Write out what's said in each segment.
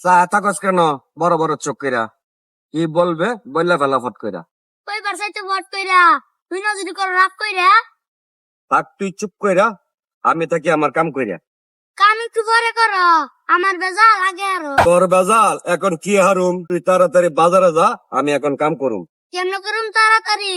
চা থাকস কেন বড় বড় চোখ কইরা? কি বলবে বললা ফেলা ফট কইরা। কইবার চাইতে ভট কইরা তুই না যদি করো রাগ কইরা। থাক তুই চুপ কইরা, আমি থাকি আমার কাম কইরা। কাম একটু পরে করো, আমার বেজাল আগে আরো। তোর বেজাল এখন কি হারুম? তুই তাড়াতাড়ি বাজারে যা, আমি এখন কাম করুম। কেমনে করুম তাড়াতাড়ি?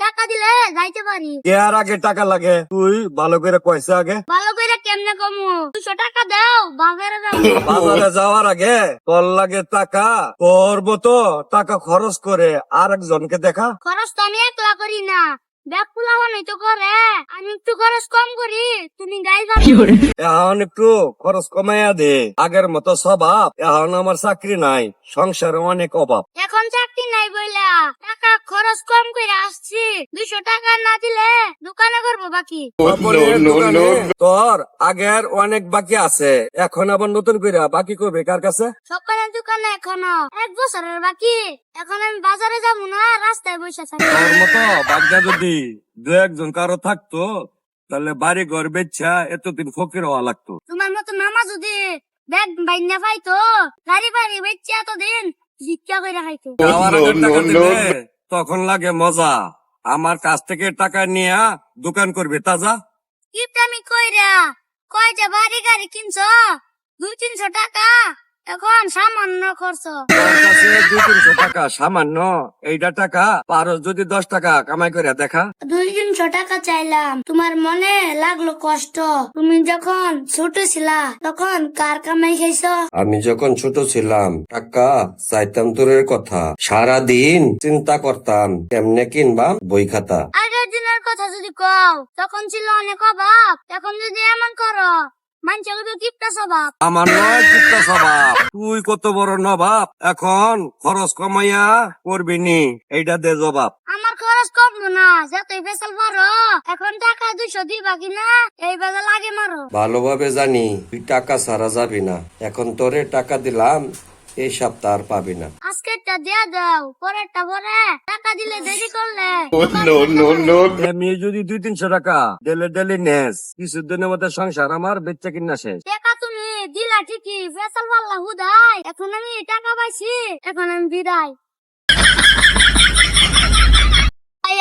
টাকা দিলে যাইতে পারি। কে আর আগে টাকা লাগে? তুই ভালো করে কইছে আগে। ভালো কইরা কেমনে কমু? 200 টাকা দাও বাজারে যাবো। বাজারে যাওয়ার আগে তোর লাগে টাকা, করবো তো টাকা খরচ করে আরেকজনকে দেখা। খরচ তো আমি একলা করি না, ব্যাগ ফুলা বানাই তো করে। আমি একটু খরচ কম করি, তুমি গাই যাবে। এখন একটু খরচ কমাইয়া দে। আগের মতো স্বভাব, এখন আমার চাকরি নাই, সংসারে অনেক অভাব। এখন চাকরি নাই বইলা টাকা খরচ কম করে আসছি। 200 টাকা না দিলে দোকানে করবো বাকি। কাপড়ের দোকানে তোর আগের অনেক বাকি আছে, এখন আবার নতুন করে বাকি করবে কার কাছে? সকালের দোকানে এখনো 1 বছরের বাকি। এখন আমি বাজারে যাবো না, রাস্তায় বসে থাকি। তোর মতো বাগদা যদি দু একজন কারো থাকতো, তাহলে বাড়ি ঘর বেচা এতদিন ফকির হওয়া লাগতো। তোমার মতো মামা যদি ব্যাগ বাইনা পাইতো, গাড়ি বাড়ি বেচছে এতদিন ভিক্ষা করে খাইতো। যাওয়ার আগে টাকা দিলে তখন লাগে মজা। আমার কাছ থেকে টাকা নিয়ে দোকান করবে তাজা। কিপটামি কইরা কয়টা বাড়ি গাড়ি কিনছো? 200-300 টাকা এখন সামান্য খরচ। তোর কাছে 200-300 টাকা সামান্য, এইটা টাকা পারো যদি 10 টাকা কামাই করে দেখা। 200-300 টাকা চাইলাম, তোমার মনে লাগলো কষ্ট। তুমি যখন ছোট ছিলা তখন কার কামাই খাইছো? আমি যখন ছোট ছিলাম টাকা চাইতাম দূরের কথা, সারা দিন চিন্তা করতাম কেমনে কিনবাম বই খাতা। আগের দিনের কথা যদি কও, তখন ছিল অনেক অভাব। এখন যদি এমন করো, মানুষের কিন্তু কিপটা স্বভাব। আমার নয় চিত্তা স্বভাব, তুই কত বড় নবাব, এখন খরচ কমাইয়া করবি নি, এইটা দে জবাব। আমার খরচ কমবো না, যতই ফেসাল মারো। এখন টাকা 200 দিবা কিনা এই বেলা লাগে মারো। ভালোভাবে জানি তুই টাকা ছাড়া যাবি না, এখন তোরে টাকা দিলাম, এই সপ্তাহ আর পাবি না। আজকেরটা দিয়া দাও, পরেরটা পরে। টাকা দিলে দেরি করলে আমি যদি 200-300 টাকা ডেলে ডেলে নেস, কিছুদিনের মধ্যে সংসার আমার বেচা কিনা শেষ। টাকা তুমি দিলা ঠিকই, ফেসাল মারলা হুদাই। এখন আমি টাকা পাইছি, এখন আমি বিদায়।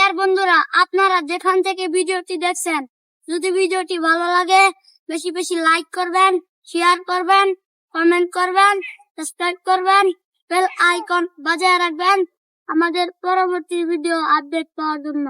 আর বন্ধুরা, আপনারা যেখান থেকে ভিডিওটি দেখছেন, যদি ভিডিওটি ভালো লাগে বেশি বেশি লাইক করবেন, শেয়ার করবেন, কমেন্ট করবেন, সাবস্ক্রাইব করবেন, বেল আইকন বাজায় রাখবেন আমাদের পরবর্তী ভিডিও আপডেট পাওয়ার জন্য।